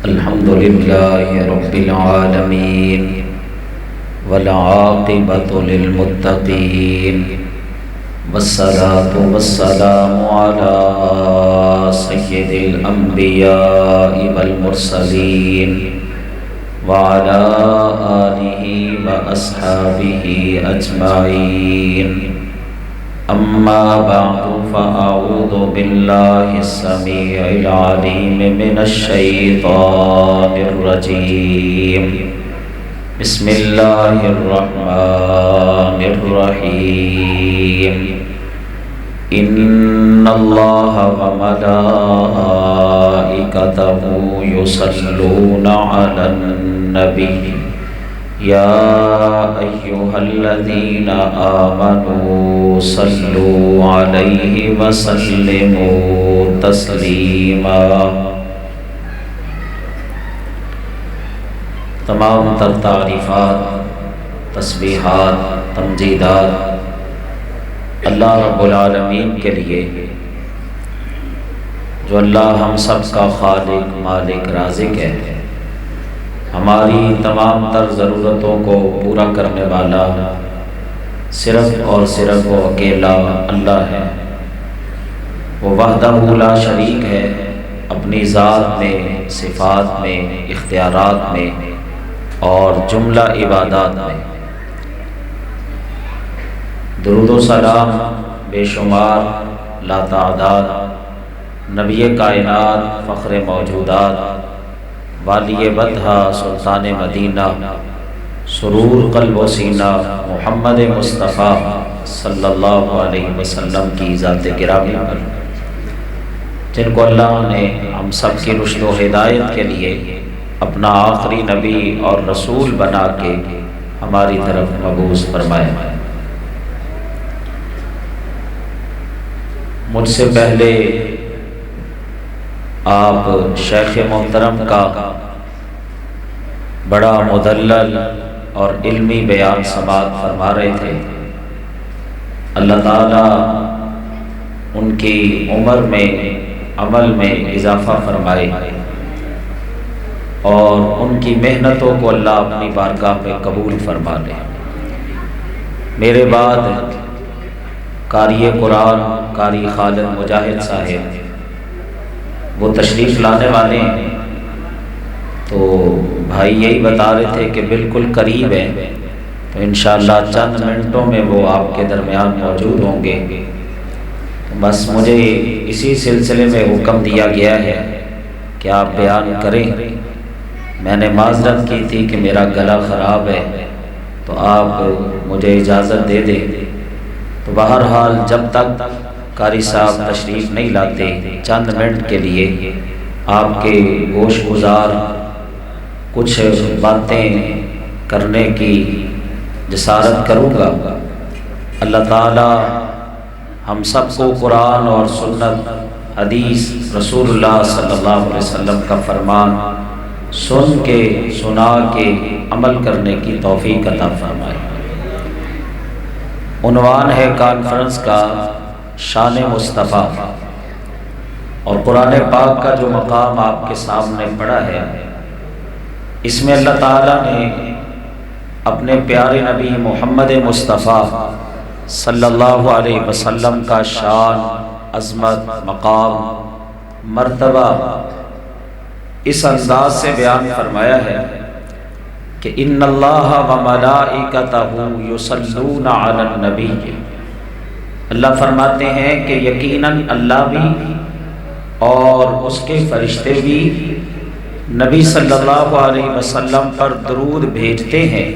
الحمد لله رب العالمين والعاقبة للمتقين والصلاة والسلام على سيد الأنبياء والمرسلين وعلى آله وأصحابه أجمعين أما بعد فأعوذ بالله السميع العليم من الشيطان الرجيم بسم الله الرحمن الرحيم إن الله وملائكته يصلون على النبي يا أيها الذين آمنوا صلوا عليه وسلموا تسلیما۔ تمام تر تعریفات، تسبیحات، تمجیدات اللہ رب العالمین کے لیے، جو اللہ ہم سب کا خالق، مالک، رازق ہے، ہماری تمام تر ضرورتوں کو پورا کرنے والا صرف اور صرف وہ اکیلا اللہ ہے۔ وہ وحدہ لا شریک ہے، اپنی ذات میں، صفات میں، اختیارات میں اور جملہ عبادات میں۔ درود و سلام بے شمار لا تعداد نبی کائنات، فخر موجودات، والی بدھا، سلطان مدینہ، سرور قلب و سینہ، محمد مصطفیٰ صلی اللہ علیہ وسلم کی ذات گرامی پر، جن کو اللہ نے ہم سب کی رشد و ہدایت کے لیے اپنا آخری نبی اور رسول بنا کے ہماری طرف مبعوث فرمایا۔ مجھ سے پہلے آپ شیخ محترم کا بڑا مدلل اور علمی بیان سماعت فرما رہے تھے۔ اللہ تعالیٰ ان کی عمر میں، عمل میں اضافہ فرمائے اور ان کی محنتوں کو اللہ اپنی بارگاہ میں قبول فرما لے۔ میرے بعد قاری قرآن قاری خالد مجاہد صاحب وہ تشریف لانے والے ہیں، تو بھائی یہی بتا رہے تھے کہ بالکل قریب ہیں، تو انشاءاللہ چند منٹوں میں وہ آپ کے درمیان موجود ہوں گے۔ بس مجھے اسی سلسلے میں حکم دیا گیا ہے کہ آپ بیان کریں۔ میں نے معذرت کی تھی کہ میرا گلا خراب ہے، تو آپ مجھے اجازت دے دیں۔ تو بہرحال جب تک قاری صاحب تشریف نہیں لاتے، چند منٹ کے لیے آپ کے گوش گزار کچھ باتیں کرنے کی جسارت کروں گا۔ اللہ تعالی ہم سب کو قرآن اور سنت، حدیث، رسول اللہ صلی اللہ علیہ وسلم کا فرمان سن کے، سنا کے عمل کرنے کی توفیق عطا فرمائے۔ عنوان ہے کانفرنس کا شان مصطفیٰ، اور قرآن پاک کا جو مقام آپ کے سامنے پڑا ہے، اس میں اللہ تعالیٰ نے اپنے پیارے نبی محمد مصطفیٰ صلی اللہ علیہ وسلم کا شان، عظمت، مقام، مرتبہ اس انداز سے بیان فرمایا ہے کہ ان اللہ وملائکتہ یصلون علی النبی۔ اللہ فرماتے ہیں کہ یقیناً اللہ بھی اور اس کے فرشتے بھی نبی صلی اللہ علیہ وسلم پر درود بھیجتے ہیں۔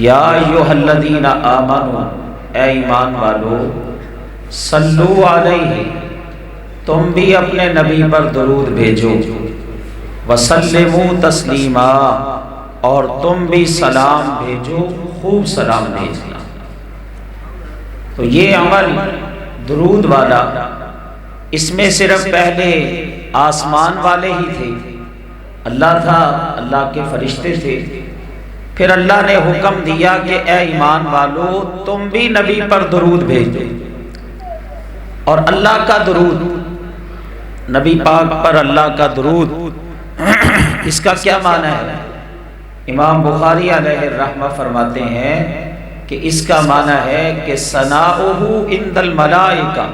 یا ایھا الذین آمنوا، اے ایمان والو، صلو علیہ، تم بھی اپنے نبی پر درود بھیجو، وسلموا تسلیما، اور تم بھی سلام بھیجو، خوب سلام بھیجنا۔ تو یہ عمل درود والا، اس میں صرف پہلے آسمان والے ہی تھے، اللہ تھا، اللہ کے فرشتے تھے، پھر اللہ نے حکم دیا کہ اے ایمان والو تم بھی نبی پر درود بھیج دو، اور اللہ کا درود نبی پاک پر اللہ کا درود، اس کا کیا معنی ہے؟ امام بخاری علیہ الرحمہ فرماتے ہیں کہ اس کا معنی ہے کہ ثناؤہ عند الملائکہ،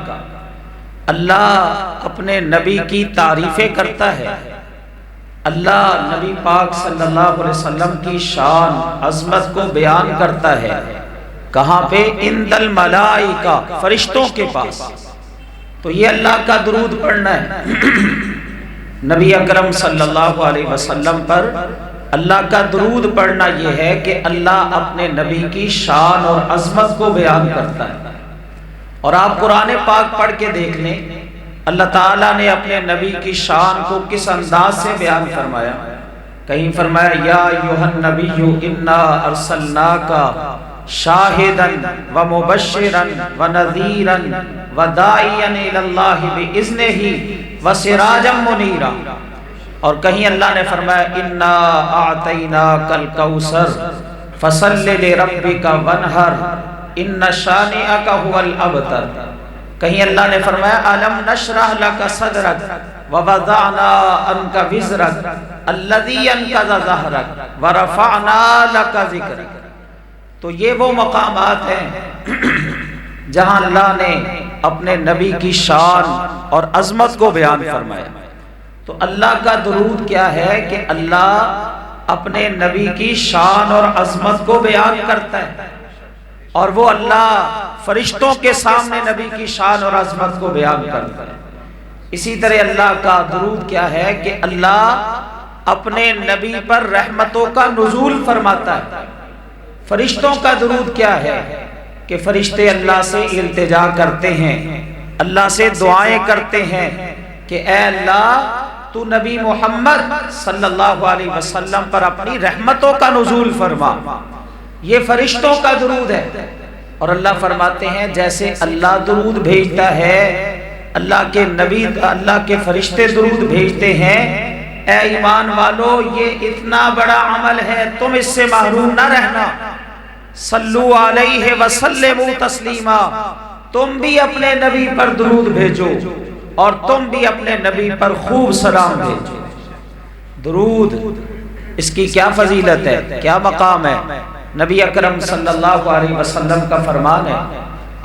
اللہ اپنے نبی کی تعریفیں کرتا ہے، اللہ نبی پاک صلی اللہ علیہ وسلم کی شان عظمت کو بیان کرتا ہے، کہاں پہ؟ عند الملائکہ، فرشتوں کے پاس۔ تو یہ اللہ کا درود پڑھنا ہے۔ نبی اکرم صلی اللہ علیہ وسلم پر اللہ کا درود پڑھنا یہ ہے کہ اللہ اپنے نبی کی شان اور عظمت کو بیان کرتا ہے۔ اور آپ قرآن پاک پڑھ کے دیکھ لیں، اللہ تعالیٰ نے اپنے نبی کی شان کو کس انداز سے بیان فرمایا۔ کہیں فرمایا یا ایھا النبی انا ارسلناک شاہدا ومبشرا ونذیرا وداعیا الی اللہ باذنہ وسراجا منیرا۔ اور کہیں اللہ نے فرمایا انا اعطیناک الکوثر فصل لربک وانحر ان شانئک هو الابتر۔ کہیں اللہ نے فرمایا الم نشرح لک صدرک ووضعنا عنک وزرک الذی انقض ظہرک ورفعنا لک ذکرک۔ تو یہ وہ مقامات ہیں جہاں اللہ نے اپنے نبی کی شان اور عظمت کو بیان فرمایا۔ تو اللہ کا درود کیا ہے کہ اللہ اپنے نبی کی شان اور عظمت کو بیان کرتا ہے، اور وہ اللہ فرشتوں کے سامنے نبی کی شان اور عظمت کو بیان کرتا ہے۔ اسی طرح اللہ کا درود کیا ہے کہ اللہ اپنے نبی پر رحمتوں کا نزول فرماتا ہے۔ فرشتوں کا درود کیا ہے کہ فرشتے اللہ سے التجا کرتے ہیں، اللہ سے دعائیں کرتے ہیں کہ اے اللہ تو نبی محمد صلی اللہ علیہ وسلم پر اپنی رحمتوں کا نزول فرما۔ یہ فرشتوں کا درود ہے۔ اور اللہ فرماتے ہیں جیسے اللہ درود بھیجتا ہے، اللہ کے نبی، اللہ کے فرشتے درود بھیجتے ہیں، اے ایمان والو یہ اتنا بڑا عمل ہے، تم اس سے محروم نہ رہنا۔ صلو علیہ وسلموا تسلیما، تم بھی اپنے نبی پر درود بھیجو اور تم بھی اپنے نبی پر خوب سلام بھیجو۔ درود، اس کی کیا فضیلت ہے، کیا مقام ہے؟ نبی اکرم صلی اللہ علیہ وسلم کا فرمان ہے،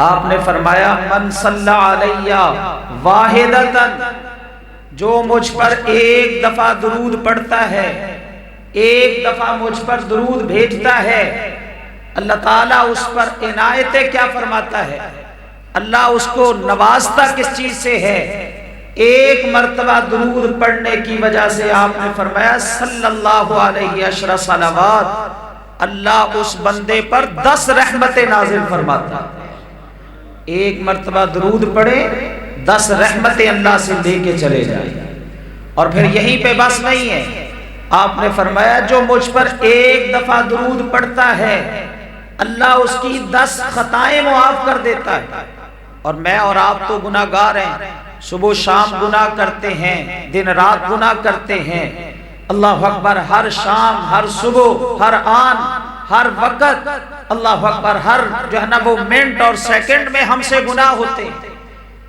آپ نے فرمایا من صلی علیہ واحدۃ، جو مجھ پر ایک دفعہ درود پڑھتا ہے، ایک دفعہ مجھ پر درود بھیجتا ہے، اللہ تعالیٰ اس پر عنایتیں کیا فرماتا ہے، اللہ اس کو نوازتا کس چیز سے ہے؟ ایک مرتبہ درود پڑھنے کی وجہ سے آپ نے فرمایا صلی اللہ علیہ عشر صلوات، اللہ اس بندے پر 10 رحمتیں نازل فرماتا۔ ایک مرتبہ درود پڑھے 10 رحمتیں اللہ سے لے کے چلے جائیں۔ اور پھر یہیں پہ بس نہیں ہے، آپ نے فرمایا جو مجھ پر ایک دفعہ درود پڑھتا ہے اللہ اس کی 10 خطائیں معاف کر دیتا ہے۔ اور میں اور آپ تو گناہ گار ہیں، صبح شام گناہ کرتے ہیں، دن رات گناہ کرتے ہیں، اللہ اکبر، ہر شام، ہر صبح، ہر آن، ہر وقت، اللہ اکبر، ہر جو ہے نا وہ منٹ اور سیکنڈ میں ہم سے گناہ ہوتے ہیں۔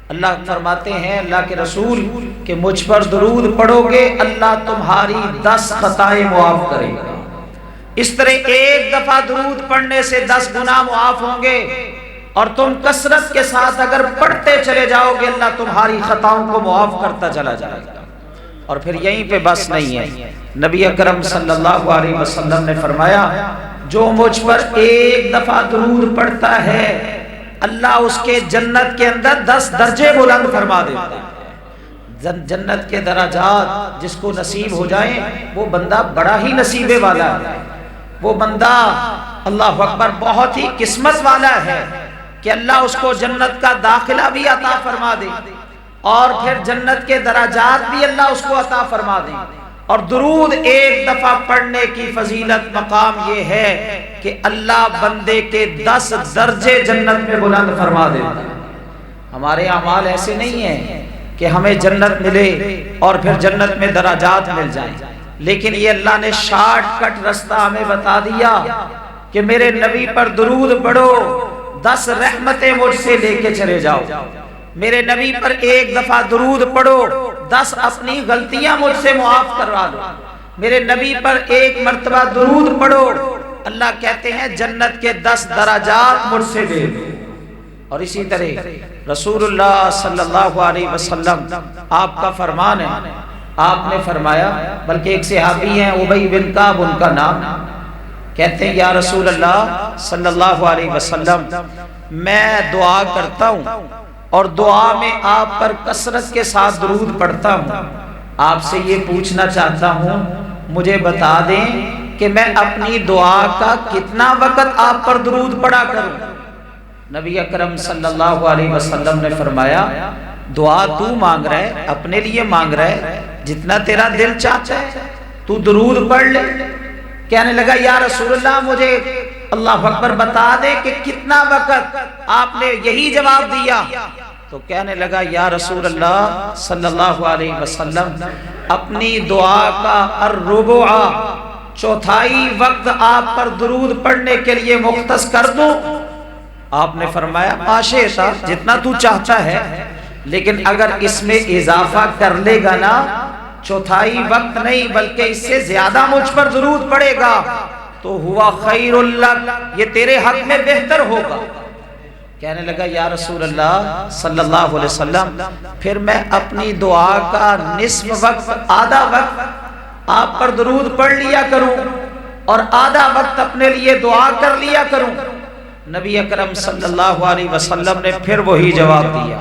اللہ فرماتے ہیں اللہ کے رسول کہ مجھ پر درود پڑھو گے اللہ تمہاری 10 خطائیں معاف کرے گا۔ اس طرح ایک دفعہ درود پڑھنے سے 10 گناہ معاف ہوں گے، اور تم کثرت کے ساتھ اگر پڑھتے چلے جاؤ گے اللہ تمہاری خطاؤں کو معاف کرتا چلا جائے گا۔ اور پھر یہیں پہ بس نہیں ہے، نبی اکرم صلی اللہ علیہ وسلم نے فرمایا جو مجھ پر ایک دفعہ درود پڑھتا ہے اللہ اس کے جنت کے اندر 10 درجے بلند فرما دیتا ہے۔ جنت کے درجات جس کو نصیب ہو جائیں وہ بندہ بڑا ہی نصیبے والا ہے، وہ بندہ اللہ اکبر بہت ہی قسمت والا ہے کہ اللہ اس کو جنت کا داخلہ بھی عطا فرما دے، اور پھر جنت کے درجات بھی اللہ اس کو عطا فرما دے۔ اور درود ایک دفعہ پڑھنے کی فضیلت مقام یہ ہے کہ اللہ بندے کے 10 درجے جنت میں بلند فرما دیتا ہے۔ ہمارے اعمال ایسے نہیں ہیں کہ ہمیں جنت ملے اور پھر جنت میں درجات مل جائیں، لیکن یہ اللہ نے شارٹ کٹ رستہ ہمیں بتا دیا کہ میرے نبی پر درود پڑھو 10 رحمتیں مجھ سے لے کے چلے جاؤ۔ میرے نبی پر ایک دفعہ درود پڑھو 10 اپنی غلطیاں مجھ سے معاف کروا دو، میرے نبی پر ایک مرتبہ درود پڑھو، اللہ کہتے ہیں جنت کے 10 درجات مجھ سے دے دو۔ اور اسی طرح رسول اللہ صلی اللہ علیہ وسلم آپ کا فرمان ہے، آپ نے فرمایا، بلکہ ایک صحابی ہیں ابی بن کعب ان کا نام، کہتے ہیں یا رسول اللہ صلی اللہ علیہ وسلم میں دعا کرتا ہوں اور دعا میں آپ پر کثرت کے ساتھ درود پڑھتا ہوں، آپ سے یہ پوچھنا چاہتا ہوں مجھے بتا دیں کہ میں اپنی دعا کا کتنا وقت آپ پر درود پڑھا کروں؟ نبی اکرم صلی اللہ علیہ وسلم نے فرمایا دعا تو مانگ رہا ہے، اپنے لیے مانگ رہا ہے، جتنا تیرا دل چاہتا ہے تو درود پڑھ لے۔ کہنے لگا یا رسول اللہ مجھے اللہ اکبر بتا دے کہ کتنا وقت؟ آپ نے یہی جواب دیا تو کہنے لگا یا رسول اللہ صلی اللہ علیہ وسلم اپنی دعا کا الربع چوتھائی وقت آپ پر درود پڑھنے کے لیے مختص کر دوں؟ آپ نے فرمایا ماشاء جتنا تو چاہتا ہے، لیکن اگر اس میں اضافہ کر لے گا نا، چوتھائی وقت نہیں بلکہ اس سے زیادہ مجھ پر درود پڑے گا تو ہوا خیر لک، یہ تیرے حق میں بہتر ہوگا۔ کہنے لگا یا رسول اللہ صلی اللہ علیہ وسلم پھر میں اپنی دعا کا نصف وقت، آدھا وقت آپ پر درود پڑھ لیا کروں اور آدھا وقت اپنے لیے دعا کر لیا کروں؟ نبی اکرم صلی اللہ علیہ وسلم نے پھر وہی جواب دیا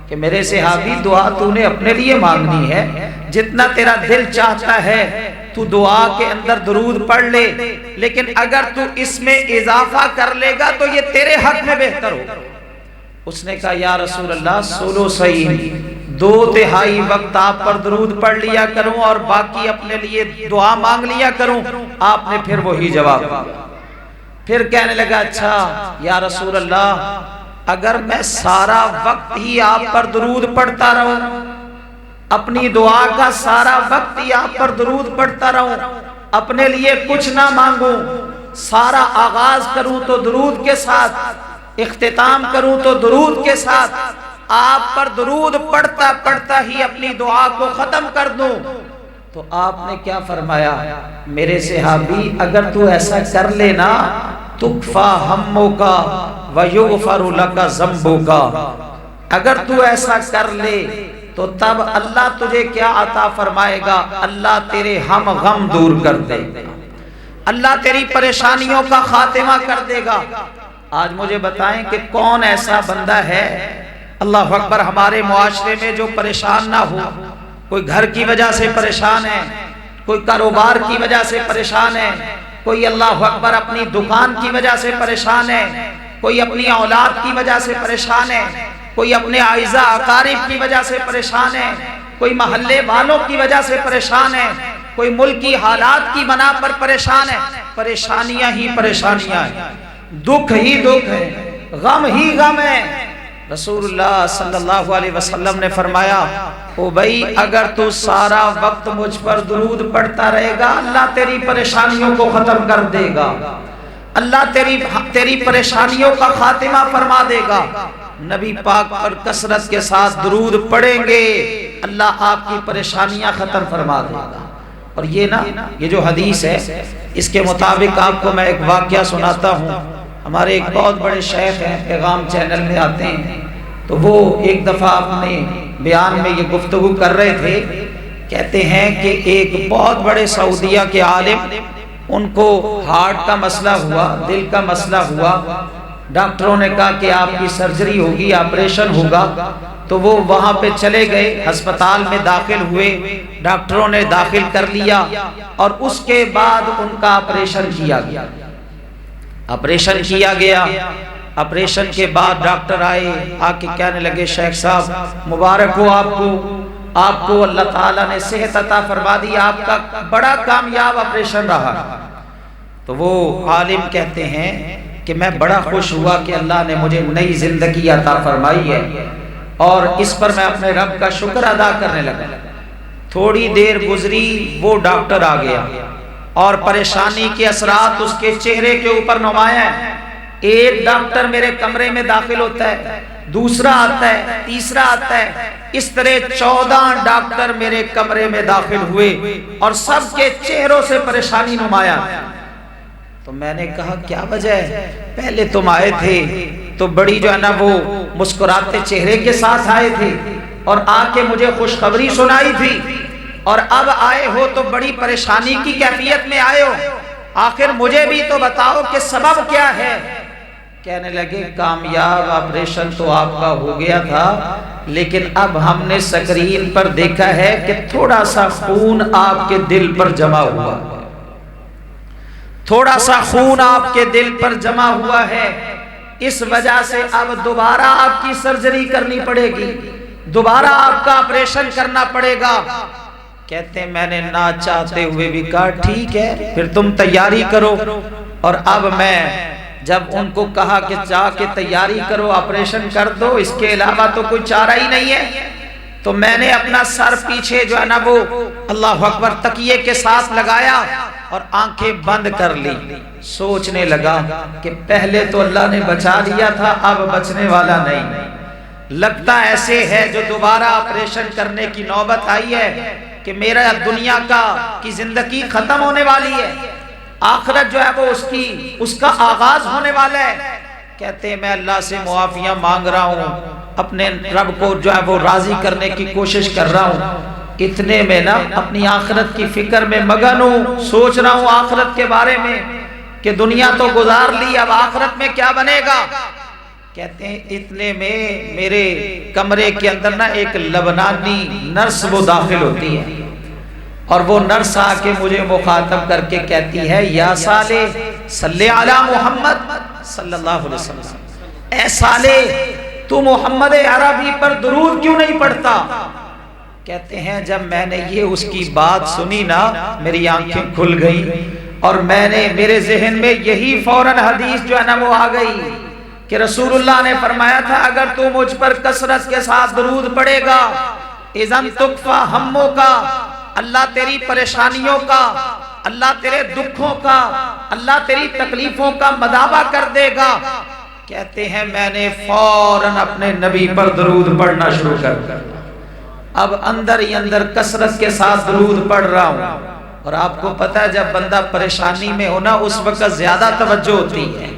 کہ میرے صحابی دعا تو نے اپنے لیے مانگنی ہے، جتنا تیرا دل چاہتا ہے تو دعا کے اندر درود پڑھ لے، لیکن اگر تو اس میں اضافہ کر لے گا تو یہ تیرے حق میں بہتر ہوگا۔ اس نے کہا یا رسول اللہ سولو صحیح، 2/3 وقت آپ پر درود پڑھ لیا کروں اور باقی اپنے لیے دعا مانگ لیا کروں۔ آپ نے پھر وہی جواب دیا۔ پھر کہنے لگا اچھا یا رسول اللہ اگر میں سارا وقت ہی آپ پر درود پڑھتا رہوں، اپنی دعا کا سارا وقت ہی آپ پر درود پڑھتا رہوں، اپنے لیے کچھ نہ مانگوں، سارا آغاز کروں تو درود کے ساتھ، اختتام کروں تو درود کے ساتھ، آپ پر درود پڑھتا پڑھتا ہی اپنی دعا کو ختم کر دوں، تو آپ نے کیا فرمایا میرے صحابی اگر تو ایسا کر لینا تکفا ہموکا ویغفر لک ذنبوکا، اگر تو ایسا کر لے تو تب اللہ تجھے کیا عطا فرمائے گا؟ اللہ تیرے ہم غم دور کر دے گا، اللہ تیری پریشانیوں کا خاتمہ کر دے گا۔ آج مجھے بتائیں کہ کون ایسا بندہ ہے اللہ اکبر ہمارے معاشرے میں جو پریشان نہ ہو؟ کوئی گھر کی وجہ سے پریشان ہے، کوئی کاروبار کی وجہ سے پریشان ہے، کوئی اللہ اکبر اپنی دکان کی وجہ سے پریشان ہے، کوئی اپنی اولاد کی وجہ سے پریشان ہے، کوئی اپنے اعزاء اقارب کی وجہ سے پریشان ہے، کوئی محلے والوں کی وجہ سے پریشان ہے، کوئی ملکی حالات کی بنا پر پریشان ہے۔ پریشانیاں ہی پریشانیاں ہیں، دکھ ہی دکھ ہے، غم ہی غم ہے۔ رسول اللہ صلی اللہ علیہ وسلم نے فرمایا او بھائی اگر تو سارا وقت مجھ پر درود پڑھتا رہے گا اللہ تیری پریشانیوں کو ختم کر دے گا، اللہ تیری پریشانیوں کا خاتمہ فرما دے گا۔ نبی پاک پر کثرت کے ساتھ درود پڑھیں گے اللہ آپ کی پریشانیاں ختم فرما دے گا۔ اور یہ جو حدیث ہے اس کے مطابق آپ کو میں ایک واقعہ سناتا ہوں۔ ہمارے ایک بہت بڑے شیخ ہیں، پیغام چینل میں آتے ہیں، تو وہ ایک دفعہ اپنے بیان میں یہ گفتگو کر رہے تھے، کہتے ہیں کہ ایک بہت بڑے سعودیہ کے عالم ان کو ہارٹ کا مسئلہ ہوا، دل کا مسئلہ ہوا، ڈاکٹروں نے کہا کہ آپ کی سرجری ہوگی، آپریشن ہوگا، تو وہ وہاں پہ چلے گئے، ہسپتال میں داخل ہوئے، ڈاکٹروں نے داخل کر لیا اور اس کے بعد ان کا آپریشن کیا گیا۔ آپریشن کیا گیا، آپریشن کے بعد ڈاکٹر آئے، آ کے کہنے لگے شیخ صاحب مبارک ہو آپ کو اللہ تعالیٰ نے صحت عطا فرما دی، آپ کا بڑا کامیاب آپریشن رہا۔ تو وہ عالم کہتے ہیں کہ میں بڑا خوش ہوا کہ اللہ نے مجھے نئی زندگی عطا فرمائی ہے اور اس پر میں اپنے رب کا شکر ادا کرنے لگا۔ تھوڑی دیر گزری وہ ڈاکٹر آ گیا اور پریشانی کے اثرات اس کے چہرے کے اوپر نمایاں ہیں۔ ایک ڈاکٹر میرے کمرے میں داخل ہوتا ہے، دوسرا آتا ہے، تیسرا آتا ہے، اس طرح 14 ڈاکٹر میرے کمرے میں داخل ہوئے اور سب کے چہروں سے پریشانی نمایاں۔ تو میں نے کہا کیا وجہ ہے؟ پہلے تم آئے تھے تو بڑی جو ہے نا وہ مسکراتے چہرے کے ساتھ آئے تھے اور آ کے مجھے خوشخبری سنائی تھی، اور اب آئے ہو تو بڑی پریشانی کی کیفیت میں آئے ہو، آخر مجھے بھی تو بتاؤ کہ سبب کیا ہے؟ کہنے لگے کامیاب آپریشن تو آپ کا ہو گیا تھا، لیکن اب ہم نے سکرین پر دیکھا ہے کہ تھوڑا سا خون آپ کے دل پر جمع ہوا، تھوڑا سا خون آپ کے دل پر جمع ہوا ہے، اس وجہ سے اب دوبارہ آپ کی سرجری کرنی پڑے گی، دوبارہ آپ کا آپریشن کرنا پڑے گا۔ کہتے ہیں میں نے نہ چاہتے ہوئے بھی کہا ٹھیک ہے پھر تم تیاری کرو، اور اب میں جب ان کو کہا کہ جا کے تیاری کرو، آپریشن کر دو، اس کے علاوہ تو کوئی چارہ ہی نہیں ہے، تو میں نے اپنا سر پیچھے جو ہے نا وہ اللہ اکبر تکیے کے ساتھ لگایا اور آنکھیں بند کر لی، سوچنے لگا کہ پہلے تو اللہ نے بچا لیا تھا، اب بچنے والا نہیں، لگتا ایسے ہے جو دوبارہ آپریشن کرنے کی نوبت آئی ہے کہ میرا دنیا کی زندگی ختم ہونے والی ہے، آخرت جو ہے وہ اس کا آغاز ہونے والا ہے۔ کہتے ہیں میں اللہ سے معافیاں مانگ رہا ہوں، اپنے رب کو جو ہے وہ راضی کرنے کی کوشش کر رہا ہوں، اتنے میں نا اپنی آخرت کی فکر میں مگن ہوں، سوچ رہا ہوں آخرت کے بارے میں کہ دنیا تو گزار لی، اب آخرت میں کیا بنے گا۔ کہتے ہیں اتنے میں میرے کمرے کے اندر نا ایک لبنانی نرس وہ داخل ہوتی ہے، اور وہ نرس آ کے مجھے مخاطب کر کے کہتی ہے یا صالح صلی علی محمد صلی اللہ علیہ وسلم، اے صالح تو محمد عربی پر درود کیوں نہیں پڑھتا؟ کہتے ہیں جب میں نے یہ اس کی بات سنی نا میری آنکھیں کھل گئی، اور میں نے میرے ذہن میں یہی فوراً حدیث جو ہے نا وہ آ گئی کہ رسول اللہ نے فرمایا تھا اگر تو مجھ پر کثرت کے ساتھ درود پڑھے گا اذن تکفا ہموں کا، اللہ تیری پریشانیوں کا، اللہ تیرے دکھوں کا، اللہ تیری تکلیفوں کا مداوع کر دے گا۔ کہتے ہیں میں نے فوراً اپنے نبی پر درود پڑھنا شروع کر دیا، اب اندر ہی اندر کثرت کے ساتھ درود پڑھ رہا ہوں، اور آپ کو پتہ ہے جب بندہ پریشانی میں ہونا اس وقت زیادہ توجہ ہوتی ہے،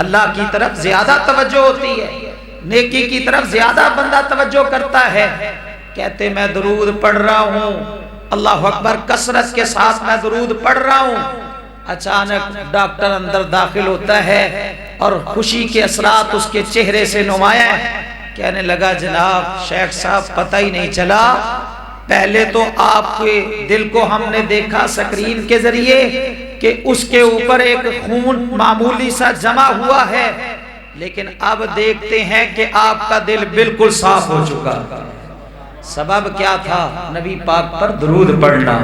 اللہ کی طرف زیادہ توجہ ہوتی ہے، نیکی کی طرف زیادہ بندہ توجہ کرتا ہے۔ کہتے میں درود پڑھ رہا ہوں، اللہ اکبر کثرت کے ساتھ میں درود پڑھ رہا ہوں، اچانک ڈاکٹر اندر داخل ہوتا ہے اور خوشی کے اثرات اس کے چہرے سے نمایاں ہے، کہنے لگا جناب شیخ صاحب پتہ ہی نہیں چلا، پہلے تو آپ کے دل کو ہم نے دیکھا سکرین کے ذریعے کہ اس کے اوپر ایک خون معمولی سا جمع ہوا ہے، لیکن اب دیکھتے ہیں کہ آپ کا دل بالکل صاف ہو چکا۔ سبب کیا تھا؟ نبی پاک پر درود پڑھنا،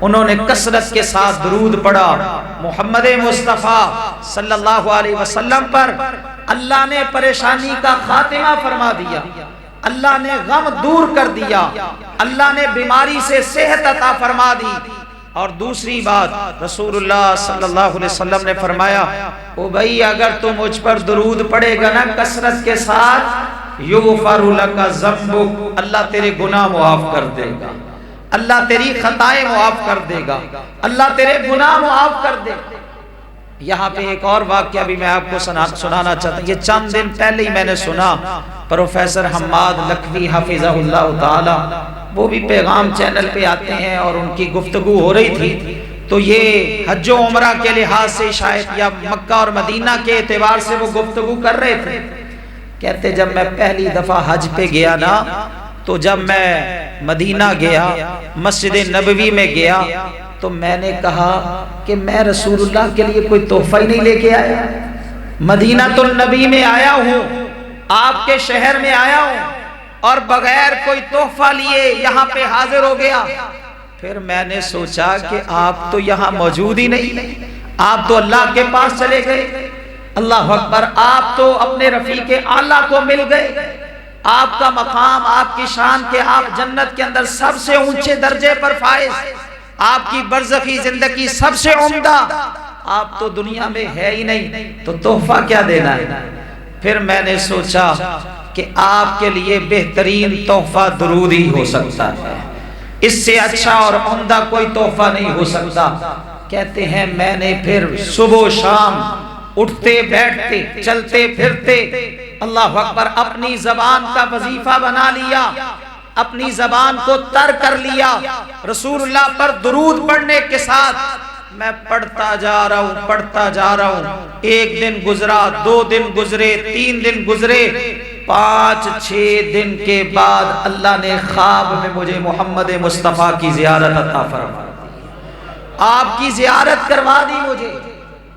انہوں نے کثرت کے ساتھ درود پڑھا محمد مصطفیٰ صلی اللہ علیہ وسلم پر، اللہ نے پریشانی کا خاتمہ فرما دیا، اللہ نے غم دور کر دیا، اللہ نے بیماری سے صحت عطا فرما دی۔ اور دوسری بات رسول اللہ صلی اللہ علیہ وسلم نے فرمایا او بھائی اگر تو مجھ پر درود پڑھے گا نا کثرت کے ساتھ یغفر لک ذنبک، اللہ تیرے گناہ معاف کر دے گا، اللہ تیری خطائیں معاف کر دے گا، اللہ تیرے گناہ معاف کر دے گا۔ یہاں پہ ایک اور واقعہ بھی میں آپ کو سنانا چاہتا ہوں، یہ چند دن پہلے ہی میں نے سنا، پروفیسر حماد لکھوی حفظہ اللہ تعالی وہ بھی پیغام چینل پہ آتے ہیں اور ان کی گفتگو ہو رہی تھی، تو یہ حج و عمرہ کے لحاظ سے شاید یا مکہ اور مدینہ کے اعتبار سے وہ گفتگو کر رہے تھے۔ کہتے جب میں پہلی دفعہ حج پہ گیا نا تو جب میں مدینہ گیا مسجد نبوی میں گیا تو میں نے کہا کہ میں رسول اللہ کے لیے کوئی تحفہ ہی نہیں لے کے آیا، مدینہ النبی میں آیا ہوں، آپ کے شہر میں آیا ہوں اور بغیر کوئی تحفہ لیے یہاں پہ حاضر ہو گیا۔ پھر میں نے سوچا کہ آپ تو یہاں موجود ہی نہیں، آپ تو اللہ کے پاس چلے گئے، اللہ اکبر، آپ تو اپنے رفیق اعلیٰ کو مل گئے، آپ کا مقام آپ کی شان کے، آپ جنت کے اندر سب سے اونچے درجے پر فائز، آپ کی برزخی زندگی سب سے عمدہ، آپ تو دنیا میں ہے ہی نہیں، تو تحفہ کیا دینا ہے؟ پھر میں نے سوچا کہ آپ کے لیے بہترین تحفہ درود ہی ہو سکتا ہے، اس سے اچھا اور عمدہ کوئی تحفہ نہیں ہو سکتا۔ کہتے ہیں میں نے پھر صبح و شام اٹھتے بیٹھتے چلتے پھرتے اللہ اکبر اپنی زبان کا وظیفہ بنا لیا، اپنی زبان کو تر کر لیا، رسول اللہ پر درود پڑھنے کے ساتھ میں پڑھتا جا رہا ہوں۔ ایک دن گزرا، 2 دن گزرے، 3 دن گزرے، 5-6 دن کے بعد اللہ نے خواب میں مجھے محمد مصطفیٰ کی زیارت عطا فرما دی، آپ کی زیارت کروا دی مجھے۔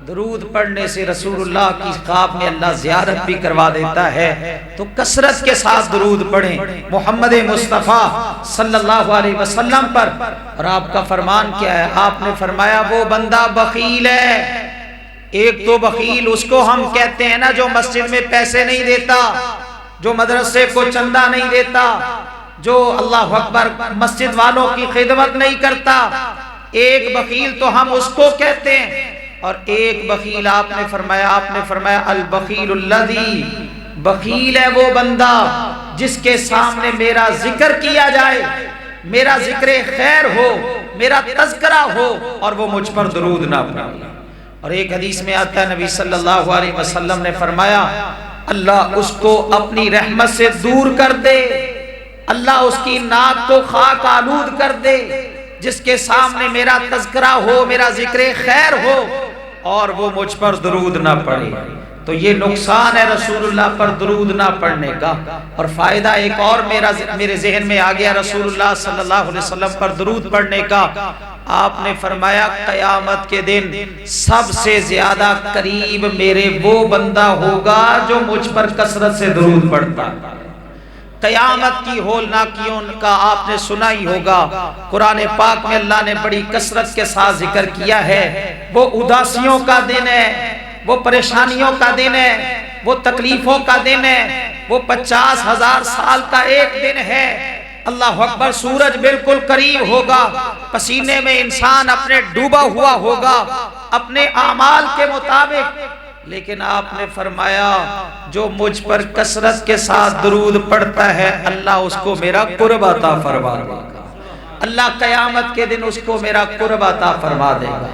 درود پڑھنے سے رسول اللہ کی خواب میں اللہ زیارت بھی کروا دیتا ہے، تو کثرت کے ساتھ درود پڑھیں محمد مصطفیٰ صلی اللہ علیہ وسلم پر۔ اور آپ کا فرمان کیا ہے؟ آپ نے فرمایا وہ بندہ بخیل ہے۔ ایک تو بخیل اس کو ہم کہتے ہیں نا جو مسجد میں پیسے نہیں دیتا، جو مدرسے کو چندہ نہیں دیتا، جو اللہ اکبر مسجد والوں کی خدمت نہیں کرتا، ایک بخیل تو ہم اس کو کہتے ہیں۔ اور ایک بخیل آپ نے فرمایا البخیل الذی، بخیل ہے وہ بندہ جس کے سامنے میرا ذکر کیا جائے، میرا ذکر خیر ہو، میرا تذکرہ ہو، اور وہ مجھ پر درود نہ پڑھے۔ اور ایک حدیث میں آتا ہے نبی صلی اللہ علیہ وسلم نے فرمایا اللہ اس کو اپنی رحمت سے دور کر دے، اللہ اس کی ناک کو خاک آلود کر دے، جس کے سامنے میرا تذکرہ ہو، میرا ذکر خیر ہو، اور وہ مجھ پر درود نہ پڑھے۔ تو یہ نقصان ہے رسول اللہ پر درود نہ پڑھنے کا۔ اور فائدہ ایک اور میرے ذہن میں آ گیا رسول اللہ صلی اللہ علیہ وسلم پر درود پڑھنے کا۔ آپ نے فرمایا قیامت کے دن سب سے زیادہ قریب میرے وہ بندہ ہوگا جو مجھ پر کثرت سے درود پڑھتا ہے۔ قیامت کی ہولناکیوں کا آپ نے سنا ہی ہوگا، قرآن پاک میں اللہ نے بڑی کثرت کے ساتھ ذکر کیا ہے۔ وہ اداسیوں کا دن ہے، وہ پریشانیوں کا دن ہے، وہ تکلیفوں کا دن ہے، وہ 50,000 سال کا ایک دن ہے۔ اللہ اکبر، سورج بالکل قریب ہوگا، پسینے میں انسان اپنے ڈوبا ہوا ہوگا اپنے اعمال کے مطابق، لیکن آپ نے فرمایا جو مجھ پر کثرت کے ساتھ درود پڑھتا ہے اللہ اس کو میرا قرب عطا فرما دے گا، اللہ قیامت کے دن اس کو میرا قرب عطا فرما دے گا۔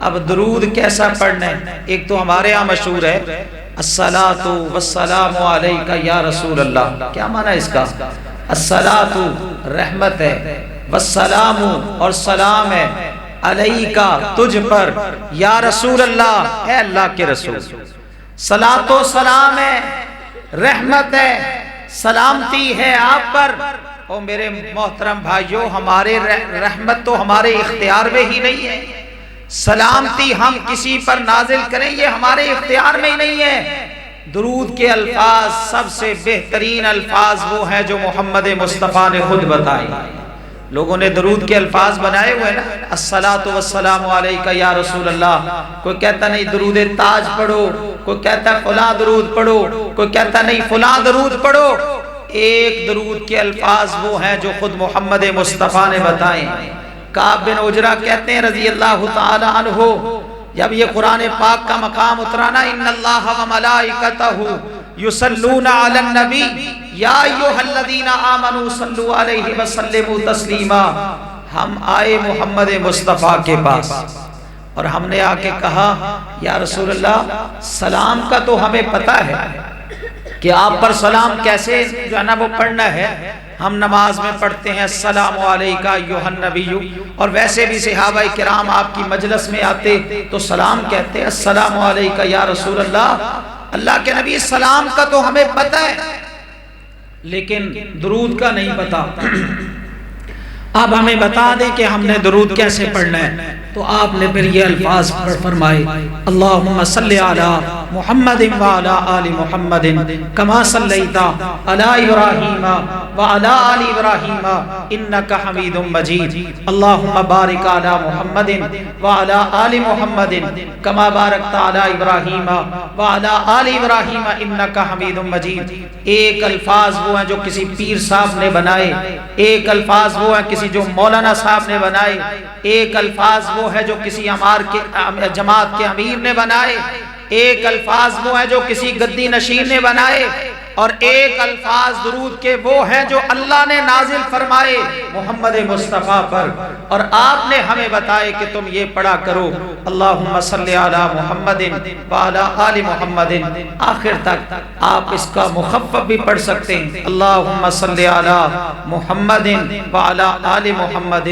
اب درود کیسا پڑھنا ہے؟ ایک تو ہمارے ہاں مشہور ہے الصلاۃ والسلام علیک یا رسول اللہ۔ کیا معنی اس کا؟ الصلاۃ رحمت ہے، والسلام اور سلام ہے، علیکا تجھ پر، یا رسول اللہ اے اللہ کے رسول۔ صلاۃ و سلام ہے، رحمت ہے، سلامتی ہے آپ پر۔ او میرے محترم بھائیو، ہمارے رحمت تو ہمارے اختیار میں ہی نہیں ہے، سلامتی ہم کسی پر نازل کریں یہ ہمارے اختیار میں ہی نہیں ہے۔ درود کے الفاظ سب سے بہترین الفاظ وہ ہیں جو محمد مصطفیٰ نے خود بتائے۔ لوگوں نے درود کے الفاظ بنائے ہوئے نا، الصلاۃ والسلام علیک یا رسول اللہ، کوئی کہتا نہیں درود تاج پڑھو، کوئی کہتا فلاں درود پڑھو، کوئی کہتا نہیں فلاں درود پڑھو۔ ایک درود کے الفاظ وہ ہیں جو خود محمد مصطفیٰ نے بتائے۔ کعب بن عجرہ کہتے ہیں رضی اللہ تعالی عنہ، جب یہ قرآن پاک کا مقام اترانا ان اللہ و ملائکتہ یصلون علی النبی یا ایھا الذین آمنوا صلوا علیہ وسلموا تسلیما، ہم آئے محمد مصطفیٰ کے پاس اور ہم نے آ کے کہا یا رسول اللہ سلام کا تو ہمیں پتہ ہے کہ آپ پر سلام کیسے جو ہے نا وہ پڑھنا ہے، ہم نماز میں پڑھتے ہیں السلام علیکہ ایھا النبی، اور ویسے بھی صحابہ کرام آپ کی مجلس میں آتے تو سلام کہتے ہیں السلام علیکہ یا رسول اللہ۔ اللہ کے نبی سلام کا تو ہمیں پتہ ہے لیکن درود کا نہیں پتہ، اب ہمیں بتا دیں کہ ہم نے درود کیسے پڑھنا ہے۔ تو آپ نے پھر یہ الفاظ فرمائے اللہم صلی علی محمد وعلی آل محمد کما صلیت علی ابراہیم وعلی آل ابراہیم انک حمید مجید، اللہم بارک علی محمد وعلی آل محمد کما بارکت علی ابراہیم وعلی آل ابراہیم انک حمید مجید۔ ایک الفاظ وہ ہیں جو کسی پیر صاحب نے بنائے، ایک الفاظ وہ ہیں کسی جو مولانا صاحب نے بنائے، ایک الفاظ وہ ہے جو کسی جماعت کے امیر نے بنائے، ایک الفاظ وہ ہے جو کسی گدی نشین نے بنائے، اور ایک الفاظ درود کے وہ ہیں جو اللہ نے نازل فرمائے محمد مصطفیٰ پر، اور آپ نے ہمیں بتائے کہ تم یہ پڑھا کرو، اللہم صلی علی محمد وعلی آل محمد، آخر تک۔ آپ اس کا مخفف بھی پڑھ سکتے ہیں، اللہم صلی علی محمد وعلی آل محمد،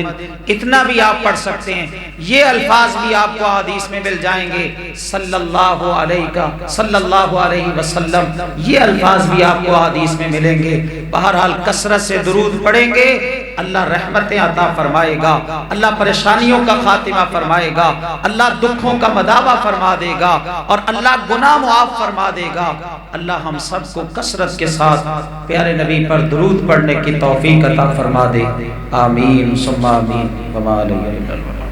اتنا بھی آپ پڑھ سکتے ہیں۔ یہ الفاظ بھی آپ کو حدیث میں مل جائیں گے، صلی اللہ علیہ وسلم، یہ الفاظ بھی آپ کو حدیث میں ملیں گے۔ بہرحال کثرت سے درود پڑھیں گے، اللہ رحمتیں عطا فرمائے گا، اللہ پریشانیوں کا خاتمہ فرمائے گا، اللہ دکھوں کا مداوع فرما دے گا، اور اللہ گناہ معاف فرما دے گا۔ اللہ ہم سب کو کثرت کے ساتھ پیارے نبی پر درود پڑھنے کی توفیق عطا فرما دے، آمین ثم آمین، وما علیہ